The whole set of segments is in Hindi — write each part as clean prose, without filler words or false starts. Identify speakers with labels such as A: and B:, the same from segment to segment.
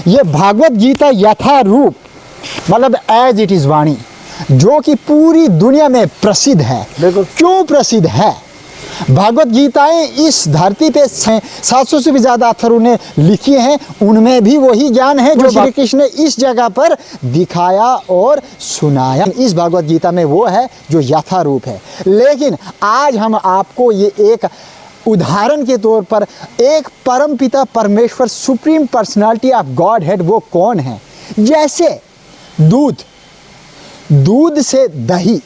A: ये भागवत गीता यथारूप मतलब एज इट इज़ वाणी जो कि पूरी दुनिया में प्रसिद्ध है।
B: बिल्कुल।
A: क्यों प्रसिद्ध है? भागवत गीताएं इस धरती पे 700 से भी ज़्यादा अथर्वों ने लिखी हैं, उनमें भी वही ज्ञान है जो श्री कृष्ण ने इस जगह पर दिखाया और सुनाया। इस भागवत गीता में वो है जो यथारूप है। लेकिन आज हम आपको ये एक उदाहरण के तौर पर एक परम पिता परमेश्वर supreme personality of God head वो कौन है, जैसे दूध से दही,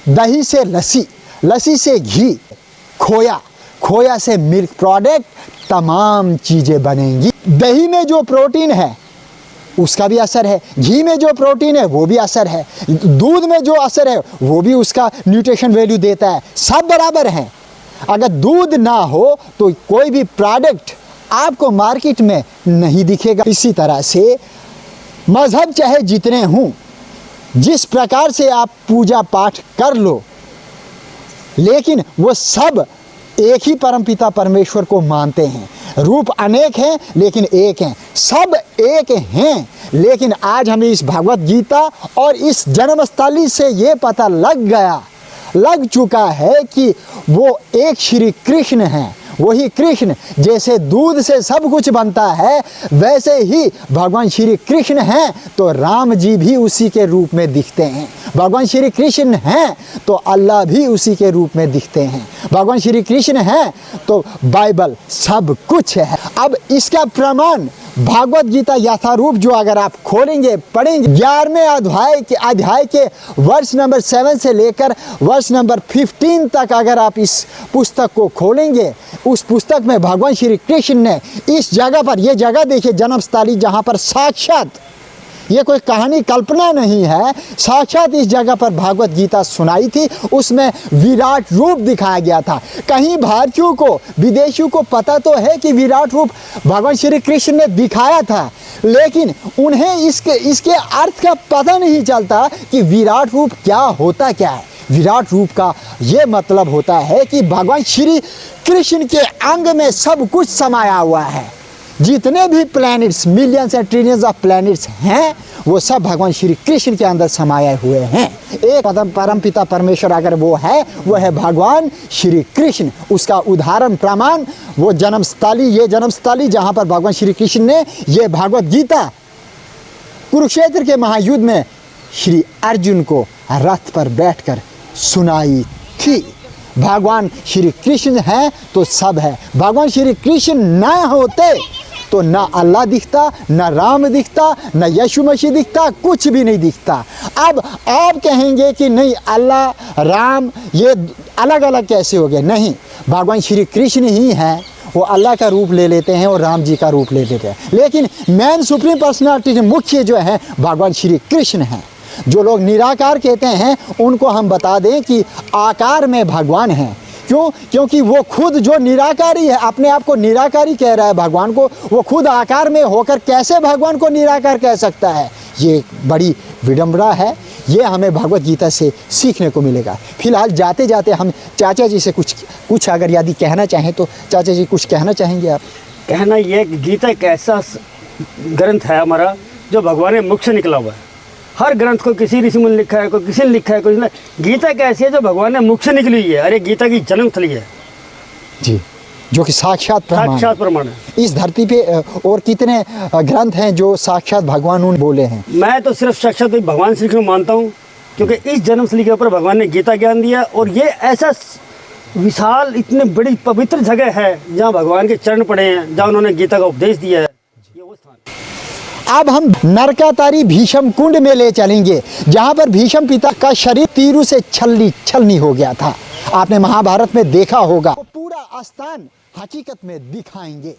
A: दही से लस्सी, लस्सी से घी, खोया से मिल्क प्रोडक्ट, तमाम चीज़ें बनेंगी। दही में जो प्रोटीन है उसका भी असर है, घी में जो प्रोटीन है वो भी असर है, दूध में जो असर है वो भी उसका न्यूट्रिशन वैल्यू देता है। सब बराबर हैं। अगर दूध ना हो तो कोई भी प्रोडक्ट आपको मार्केट में नहीं दिखेगा। इसी तरह से मज़हब चाहे जितने हों, जिस प्रकार से आप पूजा पाठ कर लो, लेकिन वो सब एक ही परमपिता परमेश्वर को मानते हैं। रूप अनेक हैं लेकिन एक हैं, सब एक हैं। लेकिन आज हमें इस भागवत गीता और इस जन्मस्थली से ये पता लग चुका है कि वो एक श्री कृष्ण हैं। वही कृष्ण जैसे दूध से सब कुछ बनता है वैसे ही भगवान श्री कृष्ण हैं तो राम जी भी उसी के रूप में दिखते हैं। भगवान श्री कृष्ण हैं तो अल्लाह भी उसी के रूप में दिखते हैं। भगवान श्री कृष्ण हैं तो बाइबल सब कुछ है। अब इसका प्रमाण भागवत गीता यथारूप जो अगर आप खोलेंगे पढ़ेंगे 11वें अध्याय के वर्ष नंबर 7 से लेकर वर्ष नंबर 15 तक अगर आप इस पुस्तक को खोलेंगे, उस पुस्तक में भगवान श्री कृष्ण ने इस जगह पर, ये जगह देखिए जन्मस्थली, जहाँ पर साक्षात, ये कोई कहानी कल्पना नहीं है, साक्षात इस जगह पर भागवत गीता सुनाई थी। उसमें विराट रूप दिखाया गया था। कहीं भारतीयों को, विदेशियों को पता तो है कि विराट रूप भगवान श्री कृष्ण ने दिखाया था, लेकिन उन्हें इसके अर्थ का पता नहीं चलता कि विराट रूप क्या है। विराट रूप का ये मतलब होता है कि भगवान श्री कृष्ण के अंग में सब कुछ समाया हुआ है। जितने भी planets, millions and trillions of planets हैं, वो सब भगवान श्री कृष्ण के अंदर समाये हुए हैं। एक परम पिता परमेश्वर अगर वो है भगवान श्री कृष्ण। उसका उदाहरण प्रमाण वो जन्मस्थली, ये जन्मस्थली जहाँ पर भगवान श्री कृष्ण ने ये भागवत गीता कुरुक्षेत्र के महायुद्ध में श्री अर्जुन को रथ पर बैठकर सुनाई थी। भगवान श्री कृष्ण हैं तो सब है। भगवान श्री कृष्ण न होते तो ना अल्लाह दिखता, ना राम दिखता, ना यीशु मसीह दिखता, कुछ भी नहीं दिखता। अब आप कहेंगे कि नहीं अल्लाह राम ये अलग अलग कैसे हो गए? नहीं, भगवान श्री कृष्ण ही हैं, वो अल्लाह का रूप ले लेते हैं और राम जी का रूप ले लेते हैं। लेकिन मेन सुप्रीम पर्सनालिटी मुख्य जो है भगवान श्री कृष्ण हैं। जो लोग निराकार कहते हैं उनको हम बता दें कि आकार में भगवान हैं। क्यों? क्योंकि वो खुद जो निराकारी है, अपने आप को निराकारी कह रहा है भगवान को, वो खुद आकार में होकर कैसे भगवान को निराकार कह सकता है? ये बड़ी विडंबना है। ये हमें भगवत गीता से सीखने को मिलेगा। फिलहाल जाते जाते हम चाचा जी से कुछ अगर यदि कहना चाहें तो चाचा जी कुछ कहना चाहेंगे आप?
B: कहना ये कि गीता एक ऐसा ग्रंथ है हमारा जो भगवान के मुख से निकला हुआ है। हर ग्रंथ को किसी ऋषि मुनि लिखा है, कोई किसी ने लिखा है, कोई ने। गीता कैसी है जो भगवान ने मुख से निकली हुई है। अरे गीता की जन्मस्थली है
A: जी, जो कि साक्षात
B: प्रमाण है
A: इस धरती पे। और कितने ग्रंथ हैं जो साक्षात भगवान उन बोले हैं? मैं
B: तो सिर्फ साक्षात भगवान श्री कृष्ण मानता हूँ, क्योंकि इस जन्मस्थली के ऊपर भगवान ने गीता ज्ञान दिया। और ये ऐसा विशाल, इतनी बड़ी पवित्र जगह है जहाँ भगवान के चरण पड़े हैं, जहाँ उन्होंने गीता का उपदेश दिया है।
A: अब हम नरकातारी भीष्म कुंड में ले चलेंगे, जहाँ पर भीष्म पिता का शरीर तीरों से छलनी हो गया था। आपने महाभारत में देखा होगा। पूरा स्थान हकीकत में दिखाएंगे।